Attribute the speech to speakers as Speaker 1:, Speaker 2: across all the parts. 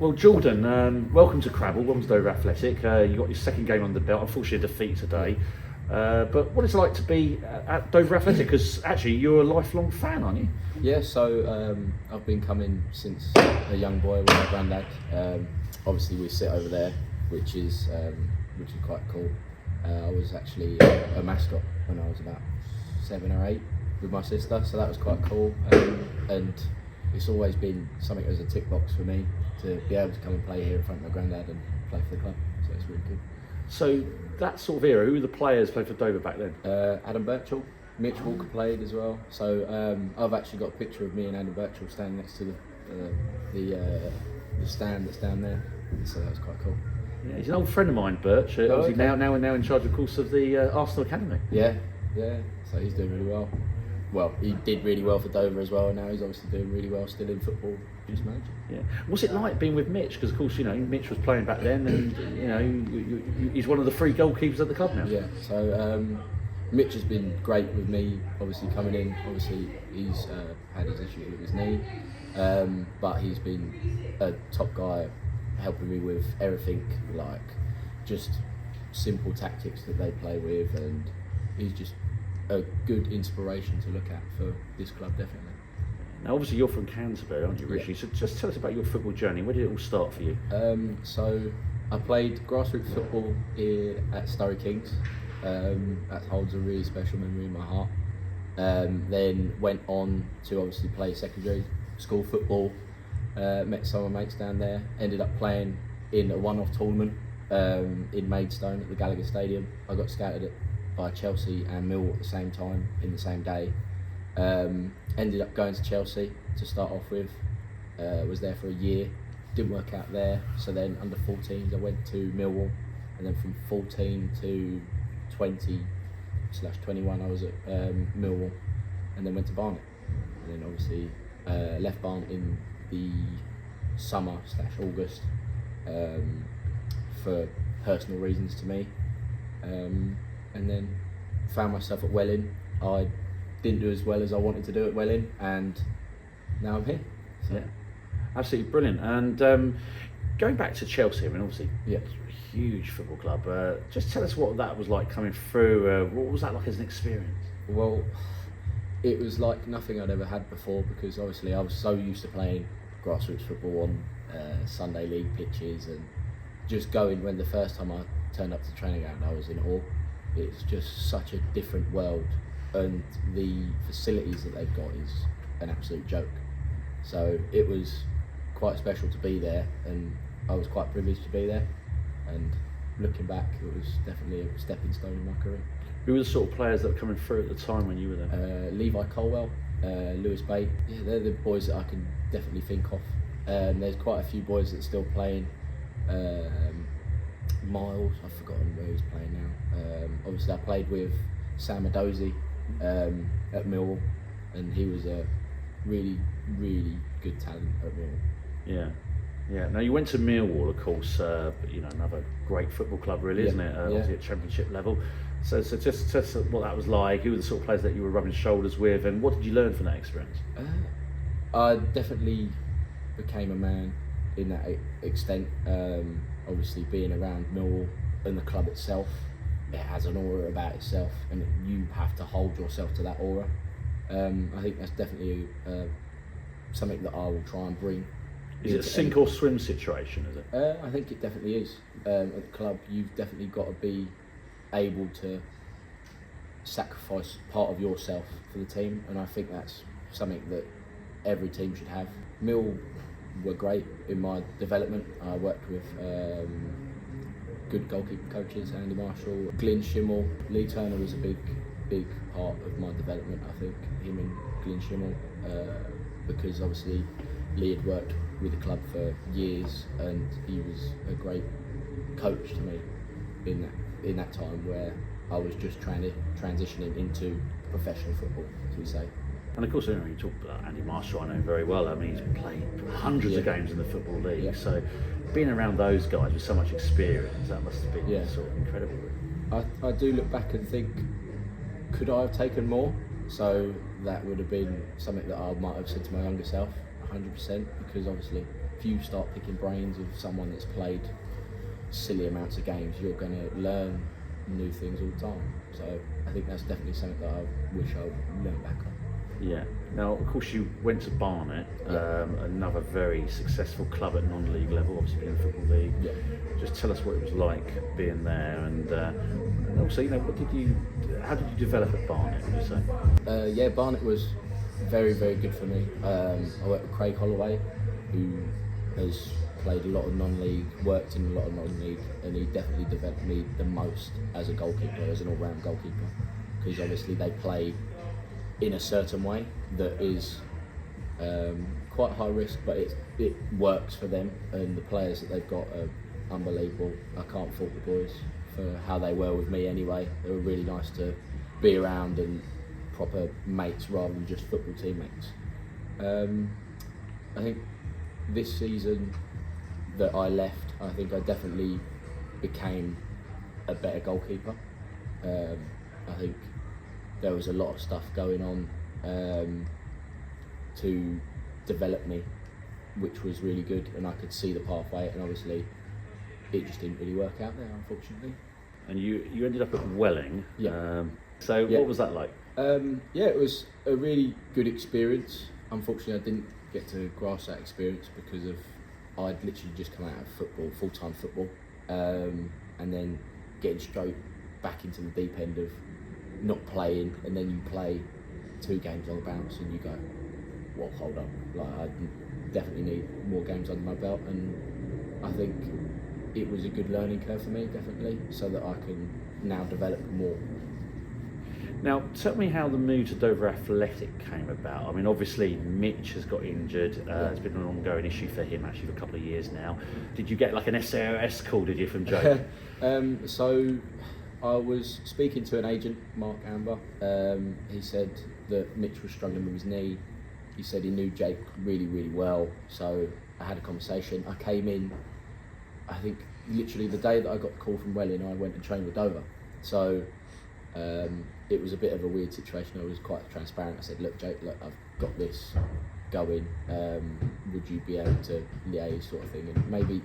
Speaker 1: Well, Jordan, welcome to Crabble, welcome to Dover Athletic. You got your second game on the belt, unfortunately a defeat today. But what it's like to be at Dover Athletic, because actually you're a lifelong fan, aren't you?
Speaker 2: Yeah, so I've been coming since a young boy with my granddad. Obviously we sit over there, which is quite cool. I was actually a mascot when I was about 7 or 8 with my sister, so that was quite cool. And it's always been something as a tick box for me to be able to come and play here in front of my granddad and play for the club. So it's really good.
Speaker 1: So that sort of era, who were the players played for Dover back then?
Speaker 2: Adam Birchall, Mitch Walker played as well. So I've actually got a picture of me and Adam Birchall standing next to the stand that's down there. So that was quite cool.
Speaker 1: Yeah, he's an old friend of mine, Birch. Obviously
Speaker 2: okay.
Speaker 1: now in charge, of course, of the Arsenal Academy.
Speaker 2: Yeah. So he's doing really well. Well, he did really well for Dover as well, and now he's obviously doing really well still in football, just managing.
Speaker 1: Yeah. What's it like being with Mitch? Because of course, Mitch was playing back then, and he's one of the 3 goalkeepers at the club now.
Speaker 2: Yeah. So Mitch has been great with me, obviously coming in. Obviously he's had his issues with his knee, but he's been a top guy, helping me with everything, like just simple tactics that they play with, and he's just a good inspiration to look at for this club, definitely.
Speaker 1: Now, obviously, you're from Canterbury, aren't you, originally?
Speaker 2: Yeah.
Speaker 1: So just tell us about your football journey. Where did it all start for you?
Speaker 2: So I played grassroots football here at Surrey Kings. That holds a really special memory in my heart. Then went on to obviously play secondary school football. Met some of my mates down there. Ended up playing in a one-off tournament in Maidstone at the Gallagher Stadium. I got scouted by Chelsea and Millwall at the same time in the same day. Ended up going to Chelsea to start off with. Was there for a year. Didn't work out there. So then under 14s I went to Millwall, and then from 14 to 20/21 I was at Millwall, and then went to Barnet, and then obviously left Barnet in the summer/August for personal reasons to me, and then found myself at Welling. I didn't do as well as I wanted to do at Welling, and now I'm here. So.
Speaker 1: Yeah, absolutely brilliant. And going back to Chelsea, I mean, obviously,
Speaker 2: Yeah.
Speaker 1: it's a huge football club. Just tell us what that was like coming through. What was that like as an experience?
Speaker 2: Well, it was like nothing I'd ever had before, because obviously I was so used to playing grassroots football on Sunday league pitches, and just going, when the first time I turned up to the training ground, I was in awe. It's just such a different world, and the facilities that they've got is an absolute joke. So it was quite special to be there, and I was quite privileged to be there, and looking back, it was definitely a stepping stone in my career.
Speaker 1: Who were the sort of players that were coming through at the time when you were there?
Speaker 2: Levi Colwell, Lewis Bate, yeah, they're the boys that I can definitely think of. There's quite a few boys that are still playing. Miles, I've forgotten where he's playing now. Obviously I played with Sam Adozie at Millwall, and he was a really, really good talent at Millwall.
Speaker 1: Yeah. Now you went to Millwall, of course. Another great football club, really, isn't it? Obviously at Championship level. So just tell us what that was like. Who were the sort of players that you were rubbing shoulders with, and what did you learn from that experience?
Speaker 2: I definitely became a man in that extent. Obviously, being around Millwall and the club itself, it has an aura about itself, and you have to hold yourself to that aura. I think that's definitely something that I will try and bring.
Speaker 1: Is it a sink or swim situation, is it?
Speaker 2: I think it definitely is. At the club, you've definitely got to be able to sacrifice part of yourself for the team, and I think that's something that every team should have. Mill were great in my development. I worked with good goalkeeping coaches, Andy Marshall, Glyn Schimmel. Lee Turner was a big part of my development, I think, him and Glyn Schimmel, because obviously Lee had worked with the club for years, and he was a great coach to me in that time where I was just transitioning into professional football, as we say.
Speaker 1: And of course, you talk about Andy Marshall, I know him very well. I mean, he's played hundreds of games in the Football League.
Speaker 2: Yeah.
Speaker 1: So being around those guys with so much experience, that must have been sort of incredible.
Speaker 2: I do look back and think, could I have taken more? So that would have been something that I might have said to my younger self, 100%, because obviously if if you start picking brains of someone that's played silly amounts of games, you're going to learn new things all the time. So I think that's definitely something that I wish I learned back on.
Speaker 1: Yeah. Now, of course, you went to Barnet, another very successful club at non-league level, obviously in the Football League.
Speaker 2: Yeah.
Speaker 1: Just tell us what it was like being there, and also, how did you develop at Barnet, would you say?
Speaker 2: Yeah, Barnet was very, very good for me. I worked with Craig Holloway, who has played a lot of non-league, worked in a lot of non-league, and he definitely developed me the most as a goalkeeper, as an all-round goalkeeper, because obviously they play in a certain way that is quite high risk, but it works for them, and the players that they've got are unbelievable. I can't fault the boys for how they were with me anyway. They were really nice to be around and proper mates rather than just football teammates. I think this season that I left, I think I definitely became a better goalkeeper. I think there was a lot of stuff going on to develop me, which was really good, and I could see the pathway, and obviously it just didn't really work out there, unfortunately.
Speaker 1: And you ended up at Welling.
Speaker 2: Yeah.
Speaker 1: So what was that like?
Speaker 2: Yeah, it was a really good experience. Unfortunately, I didn't get to grasp that experience because I'd literally just come out of football, full-time football, and then getting straight back into the deep end of not playing, and then you play 2 games on the bounce and you go, well, hold up, like I definitely need more games under my belt, and I think it was a good learning curve for me, definitely, so that I can now develop more.
Speaker 1: Now, tell me how the move to Dover Athletic came about. I mean, obviously Mitch has got injured. It's been an ongoing issue for him actually for a couple of years now. Did you get like an SOS call, did you, from Joe?
Speaker 2: So I was speaking to an agent, Mark Amber. He said that Mitch was struggling with his knee. He said he knew Jake really, really well. So I had a conversation. I came in, I think literally the day that I got the call from Welling, I went and trained with Dover. So it was a bit of a weird situation. I was quite transparent. I said, look, Jake, look, I've got this going. Would you be able to liaise, sort of thing? And maybe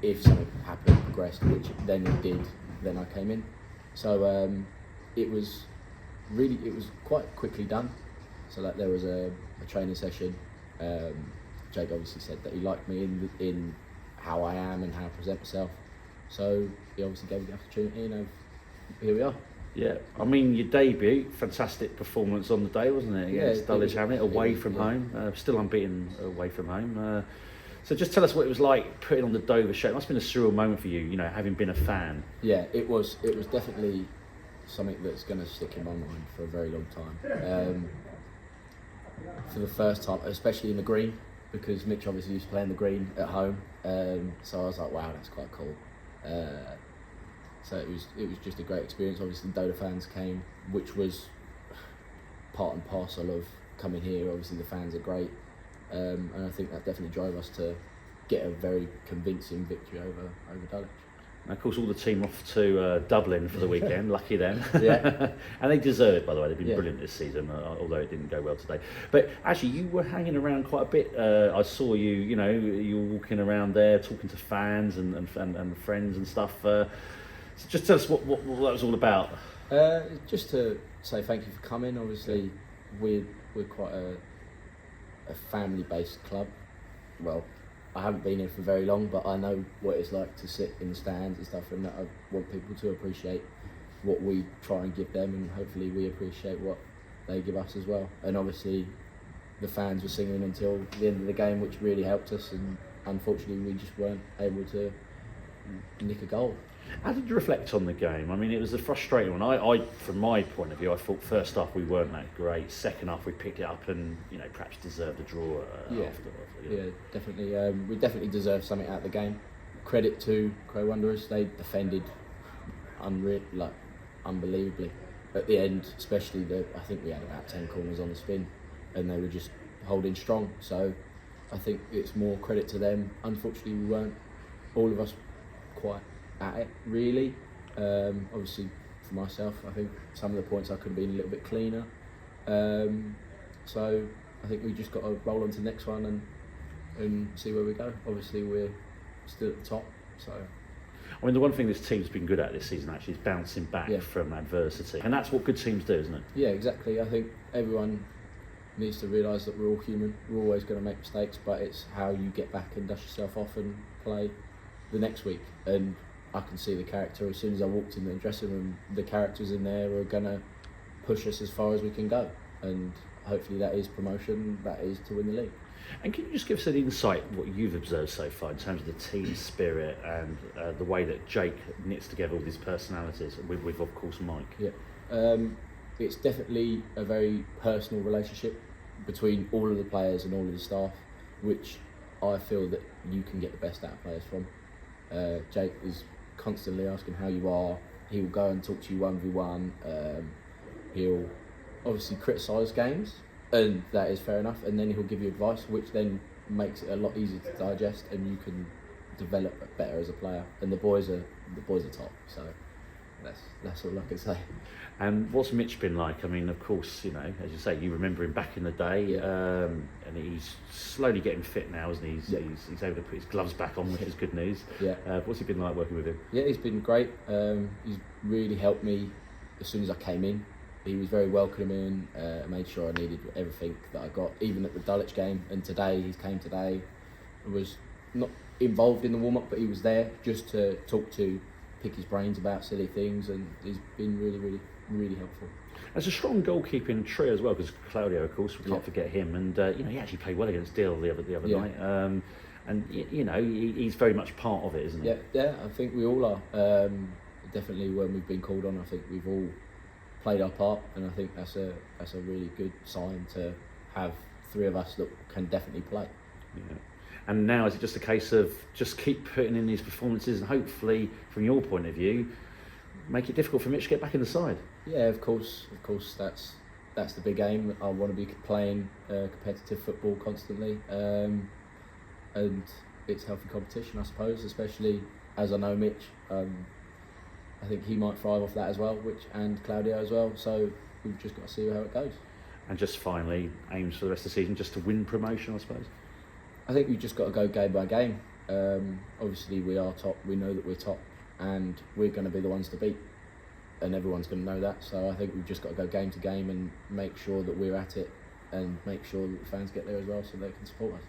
Speaker 2: if something happened, progressed, which then it did, then I came in. So it was quite quickly done. So like there was a training session. Jake obviously said that he liked me in how I am and how I present myself. So he obviously gave me the opportunity, and here we are.
Speaker 1: Yeah, I mean your debut, fantastic performance on the day, wasn't it? Against Dulwich Hamlet, away from home, still unbeaten away from home. So just tell us what it was like putting on the Dover shirt. It must have been a surreal moment for you, having been a fan.
Speaker 2: Yeah, it was definitely something that's going to stick in my mind for a very long time. For the first time, especially in the green, because Mitch obviously used to play in the green at home, so I was like, wow, that's quite cool. So it was just a great experience. Obviously, Dover fans came, which was part and parcel of coming here. Obviously, the fans are great, and I think that definitely drove us to get a very convincing victory over Dulwich.
Speaker 1: And of course, all the team off to Dublin for the weekend. Lucky them.
Speaker 2: Yeah.
Speaker 1: And they deserve it, by the way. They've been brilliant this season, although it didn't go well today. But actually, you were hanging around quite a bit. I saw you. You were walking around there, talking to fans and friends and stuff. So just tell us what that was all about.
Speaker 2: Just to say thank you for coming. Obviously, we're quite a family-based club. Well, I haven't been here for very long, but I know what it's like to sit in the stands and stuff, and I want people to appreciate what we try and give them, and hopefully we appreciate what they give us as well. And obviously, the fans were singing until the end of the game, which really helped us, and unfortunately we just weren't able to nick a goal.
Speaker 1: How did you reflect on the game? I mean, it was a frustrating one. I from my point of view, I thought first half we weren't that great. Second half we picked it up and perhaps deserved a draw.
Speaker 2: Yeah, definitely. We definitely deserved something out of the game. Credit to Crow Wanderers, they defended unbelievably. At the end, especially I think we had about 10 corners on the spin, and they were just holding strong. So I think it's more credit to them. Unfortunately, we weren't, all of us, quite at it really. Obviously for myself, I think some of the points I could have been a little bit cleaner. So I think we just got to roll on to the next one and and see where we go. Obviously, we're still at the top, so.
Speaker 1: I mean, the one thing this team's been good at this season actually is bouncing back from adversity, and that's what good teams do, isn't it?
Speaker 2: Yeah, exactly. I think everyone needs to realise that we're all human. We're always going to make mistakes, but it's how you get back and dust yourself off and play the next week. And I can see the character as soon as I walked in the dressing room. The characters in there are going to push us as far as we can go, and hopefully that is promotion. That is to win the league.
Speaker 1: And can you just give us an insight what you've observed so far in terms of the team spirit and the way that Jake knits together all these personalities with of course Mike?
Speaker 2: Yeah, it's definitely a very personal relationship between all of the players and all of the staff, which I feel that you can get the best out of players from. Jake is constantly asking how you are. He'll go and talk to you 1v1. He'll obviously criticise games, and that is fair enough, and then he'll give you advice, which then makes it a lot easier to digest, and you can develop better as a player. And the boys are top, so that's all I can say.
Speaker 1: And what's Mitch been like? I mean, of course, you know, as you say, you remember him back in the day, and he's slowly getting fit now, isn't he? He's able to put his gloves back on, which is good news.
Speaker 2: Yeah.
Speaker 1: What's he been like working with him?
Speaker 2: Yeah, he's been great. He's really helped me as soon as I came in. He was very welcoming, made sure I needed everything that I got, even at the Dulwich game. And today, he came today, was not involved in the warm-up, but he was there just to talk to, pick his brains about silly things, and he's been really, really, really helpful.
Speaker 1: There's a strong goalkeeping trio as well, because Claudio, of course, we can't forget him, and you know, he actually played well against Deal the other night, and you know, he's very much part of it, isn't he?
Speaker 2: Yeah, I think we all are. Definitely, when we've been called on, I think we've all played our part, and I think that's a really good sign to have three of us that can definitely play.
Speaker 1: Yeah. And now is it just a case of just keep putting in these performances and hopefully, from your point of view, make it difficult for Mitch to get back in the side?
Speaker 2: Yeah, of course, that's the big aim. I want to be playing competitive football constantly, and it's healthy competition, I suppose, especially as I know Mitch. I think he might thrive off that as well, and Claudio as well. So we've just got to see how it goes.
Speaker 1: And just finally, aims for the rest of the season just to win promotion, I suppose.
Speaker 2: I think we've just got to go game by game. Obviously, we are top. We know that we're top, and we're going to be the ones to beat, and everyone's going to know that. So I think we've just got to go game to game and make sure that we're at it, and make sure that the fans get there as well, so they can support us.